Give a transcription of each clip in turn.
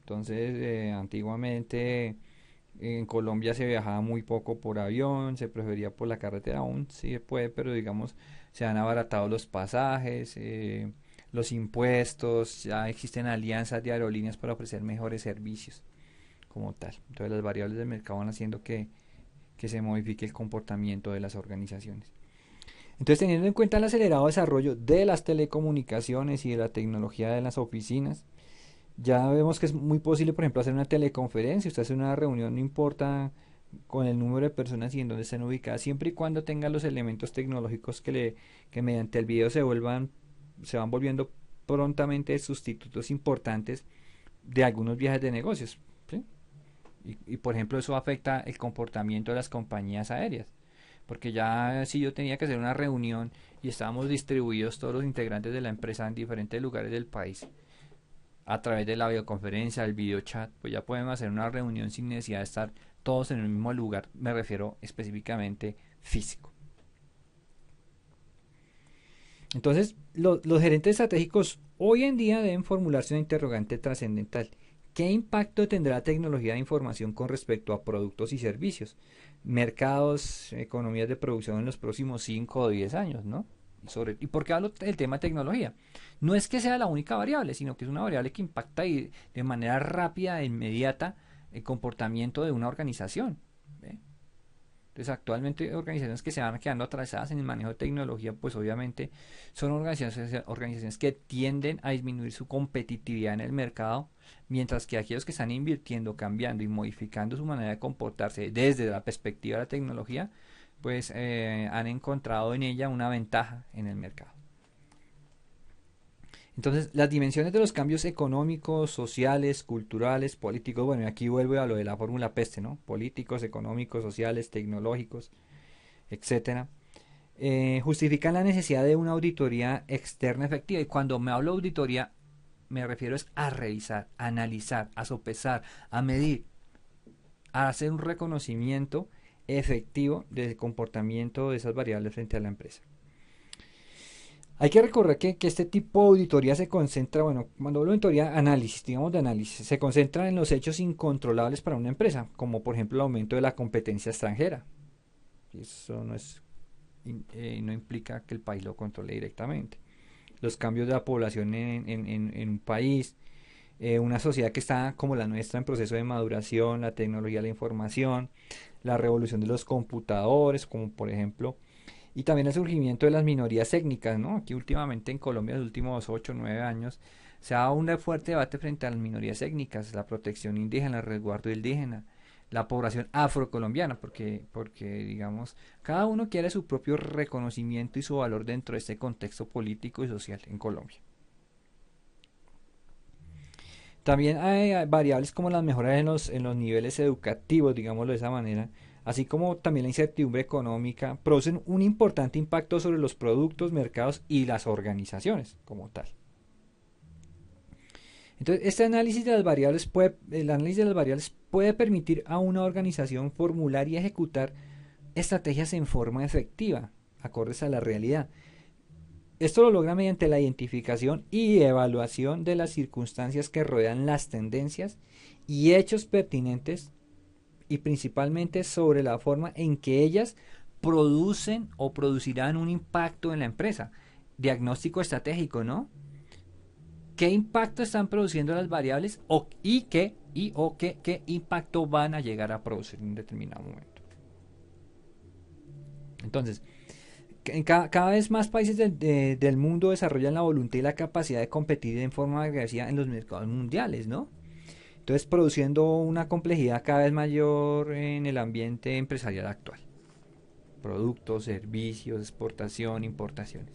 Entonces, antiguamente en Colombia se viajaba muy poco por avión, se prefería por la carretera, aún sí se puede, pero digamos, se han abaratado los pasajes, los impuestos, ya existen alianzas de aerolíneas para ofrecer mejores servicios como tal. Entonces las variables del mercado van haciendo que se modifique el comportamiento de las organizaciones. Entonces, teniendo en cuenta el acelerado desarrollo de las telecomunicaciones y de la tecnología de las oficinas, ya vemos que es muy posible, por ejemplo, hacer una teleconferencia. Usted hace una reunión, no importa con el número de personas y en dónde estén ubicadas, siempre y cuando tenga los elementos tecnológicos que mediante el video se van volviendo prontamente sustitutos importantes de algunos viajes de negocios. ¿Sí? Por ejemplo, eso afecta el comportamiento de las compañías aéreas. Porque ya si yo tenía que hacer una reunión y estábamos distribuidos todos los integrantes de la empresa en diferentes lugares del país, a través de la videoconferencia, el video chat, pues ya podemos hacer una reunión sin necesidad de estar todos en el mismo lugar, me refiero específicamente físico. Entonces, los gerentes estratégicos hoy en día deben formularse una interrogante trascendental. ¿Qué impacto tendrá la tecnología de información con respecto a productos y servicios, mercados, economías de producción en los próximos 5 o 10 años, ¿no? ¿Y por qué hablo del tema de tecnología? No es que sea la única variable, sino que es una variable que impacta de manera rápida e inmediata el comportamiento de una organización. ¿Ve? Entonces, actualmente organizaciones que se van quedando atrasadas en el manejo de tecnología, pues obviamente son organizaciones que tienden a disminuir su competitividad en el mercado, mientras que aquellos que están invirtiendo, cambiando y modificando su manera de comportarse desde la perspectiva de la tecnología, pues han encontrado en ella una ventaja en el mercado. Entonces, las dimensiones de los cambios económicos, sociales, culturales, políticos, bueno, y aquí vuelvo a lo de la fórmula peste, ¿no? Políticos, económicos, sociales, tecnológicos, etcétera, justifican la necesidad de una auditoría externa efectiva. Y cuando me hablo de auditoría, me refiero es a revisar, a analizar, a sopesar, a medir, a hacer un reconocimiento efectivo del comportamiento de esas variables frente a la empresa. Hay que recordar que este tipo de auditoría se concentra, bueno, cuando hablo de auditoría, análisis, digamos de análisis, se concentra en los hechos incontrolables para una empresa, como por ejemplo el aumento de la competencia extranjera. Eso no implica que el país lo controle directamente. Los cambios de la población en un país, una sociedad que está como la nuestra en proceso de maduración, la tecnología de la información, la revolución de los computadores, como por ejemplo, y también el surgimiento de las minorías étnicas, ¿no? Aquí últimamente en Colombia, en los últimos 8 o 9 años, se ha dado un fuerte debate frente a las minorías étnicas, la protección indígena, el resguardo indígena, la población afrocolombiana, porque digamos, cada uno quiere su propio reconocimiento y su valor dentro de este contexto político y social en Colombia. También hay variables como las mejoras en los niveles educativos, digámoslo de esa manera, así como también la incertidumbre económica, producen un importante impacto sobre los productos, mercados y las organizaciones como tal. Entonces, el análisis de las variables puede permitir a una organización formular y ejecutar estrategias en forma efectiva, acordes a la realidad. Esto lo logra mediante la identificación y evaluación de las circunstancias que rodean las tendencias y hechos pertinentes y principalmente sobre la forma en que ellas producen o producirán un impacto en la empresa. Diagnóstico estratégico, ¿no? ¿Qué impacto están produciendo las variables qué impacto van a llegar a producir en un determinado momento? Entonces, cada vez más países del mundo desarrollan la voluntad y la capacidad de competir en forma agresiva en los mercados mundiales, ¿no? Entonces, produciendo una complejidad cada vez mayor en el ambiente empresarial actual. Productos, servicios, exportación, importaciones.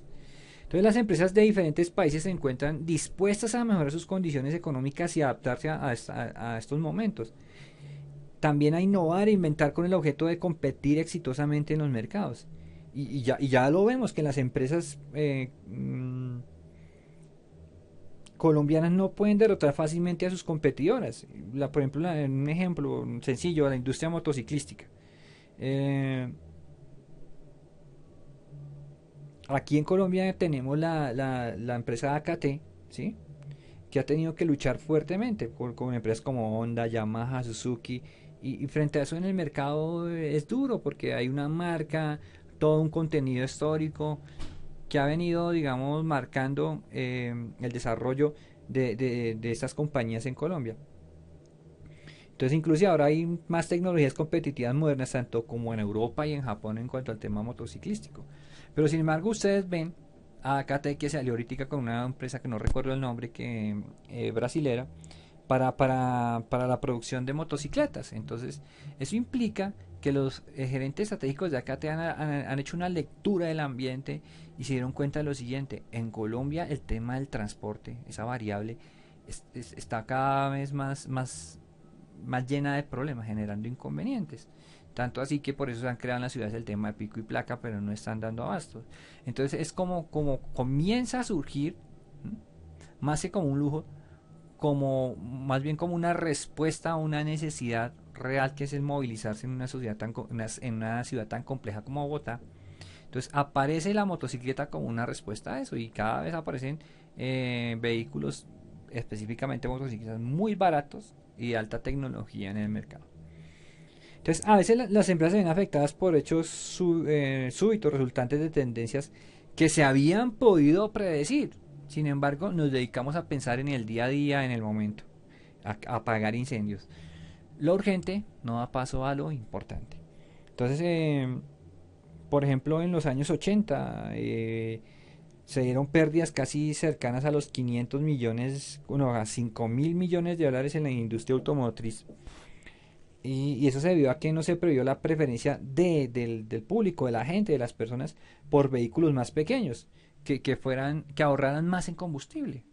Entonces, las empresas de diferentes países se encuentran dispuestas a mejorar sus condiciones económicas y adaptarse a estos momentos. También a innovar e inventar con el objeto de competir exitosamente en los mercados. Ya lo vemos que las empresas colombianas no pueden derrotar fácilmente a sus competidoras. Por ejemplo, un ejemplo sencillo, la industria motociclística. Eh, Aquí en Colombia tenemos la empresa AKT, ¿sí? que ha tenido que luchar fuertemente con empresas como Honda, Yamaha, Suzuki, y frente a eso en el mercado es duro porque hay una marca, todo un contenido histórico que ha venido, digamos, marcando el desarrollo de estas compañías en Colombia. Entonces, inclusive ahora hay más tecnologías competitivas modernas, tanto como en Europa y en Japón en cuanto al tema motociclístico. Pero sin embargo, ustedes ven a KT que salió ahorita con una empresa que no recuerdo el nombre, que brasilera, para la producción de motocicletas. Entonces, eso implica que los gerentes estratégicos de AKT han hecho una lectura del ambiente y se dieron cuenta de lo siguiente: en Colombia el tema del transporte, esa variable, está cada vez más llena de problemas, generando inconvenientes. Tanto así que por eso se han creado en las ciudades el tema de pico y placa, pero no están dando abasto. Entonces es como comienza a surgir, ¿m? Más que como un lujo, como más bien como una respuesta a una necesidad real, que es el movilizarse en una sociedad en una ciudad tan compleja como Bogotá. Entonces aparece la motocicleta como una respuesta a eso, y cada vez aparecen vehículos, específicamente motocicletas muy baratos y de alta tecnología en el mercado. Entonces, a veces las empresas se ven afectadas por hechos súbitos resultantes de tendencias que se habían podido predecir. Sin embargo, nos dedicamos a pensar en el día a día, en el momento, a apagar incendios. Lo urgente no da paso a lo importante. Entonces, por ejemplo, en los años 80 se dieron pérdidas casi cercanas a los 500 millones, bueno, a 5 mil millones de dólares en la industria automotriz. Y eso se debió a que no se previó la preferencia del público, de la gente, de las personas, por vehículos más pequeños, que ahorraran más en combustible.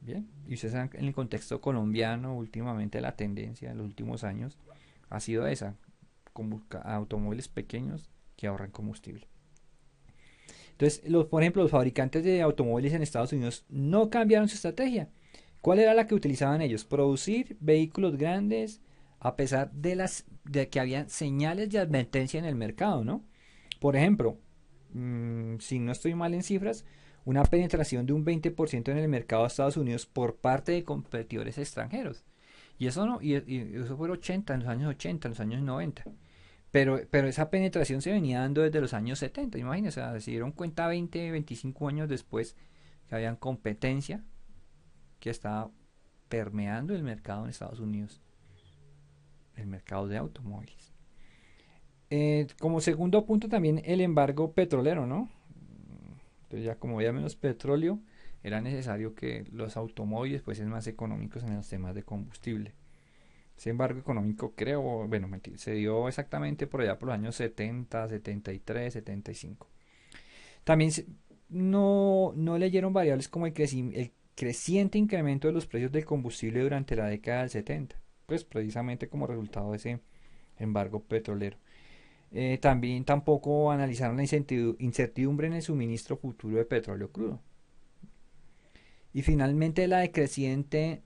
Bien, y ustedes saben que en el contexto colombiano, últimamente la tendencia en los últimos años ha sido esa: automóviles pequeños que ahorran combustible. Entonces, por ejemplo, los fabricantes de automóviles en Estados Unidos no cambiaron su estrategia. ¿Cuál era la que utilizaban ellos? Producir vehículos grandes a pesar de que había señales de advertencia en el mercado, ¿no? Por ejemplo, si no estoy mal en cifras, una penetración de un 20% en el mercado de Estados Unidos por parte de competidores extranjeros. Y eso no, y eso fue en los años 80, en los años 90. Pero esa penetración se venía dando desde los años 70, imagínense, o sea, se dieron cuenta 20, 25 años después que había competencia que estaba permeando el mercado en Estados Unidos, el mercado de automóviles. Como segundo punto también el embargo petrolero, ¿no? Entonces ya como había menos petróleo, era necesario que los automóviles fuesen más económicos en los temas de combustible. Ese embargo económico, creo, bueno, se dio exactamente por allá por los años 70, 73, 75. También no leyeron variables como el creciente incremento de los precios del combustible durante la década del 70, pues precisamente como resultado de ese embargo petrolero. También tampoco analizaron la incertidumbre en el suministro futuro de petróleo crudo. Y finalmente la decreciente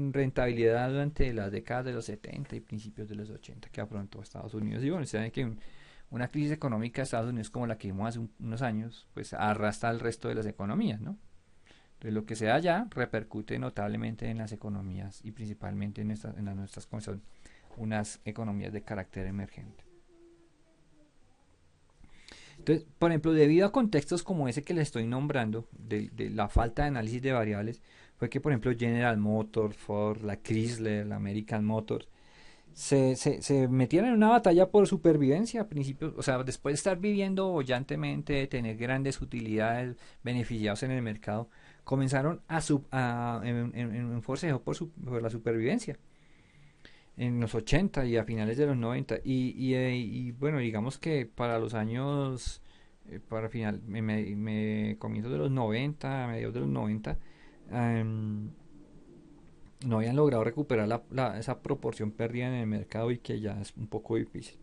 rentabilidad durante las décadas de los 70 y principios de los 80 que afrontó Estados Unidos. Y bueno, se sabe que una crisis económica de Estados Unidos como la que vimos hace unos años, pues arrastra al resto de las economías, ¿no? Entonces lo que se da allá repercute notablemente en las economías, y principalmente en las nuestras, como son unas economías de carácter emergente. Entonces, por ejemplo, debido a contextos como ese que les estoy nombrando, de la falta de análisis de variables, fue que, por ejemplo, General Motors, Ford, la Chrysler, la American Motors, se metieron en una batalla por supervivencia a principios, o sea, después de estar viviendo bollantemente, de tener grandes utilidades, beneficiados en el mercado, comenzaron en un forcejeo por la supervivencia en los 80 y a finales de los 90. Y bueno, digamos que para los años, para final, comienzos de los 90, mediados de los 90, em, no habían logrado recuperar esa proporción perdida en el mercado, y que ya es un poco difícil.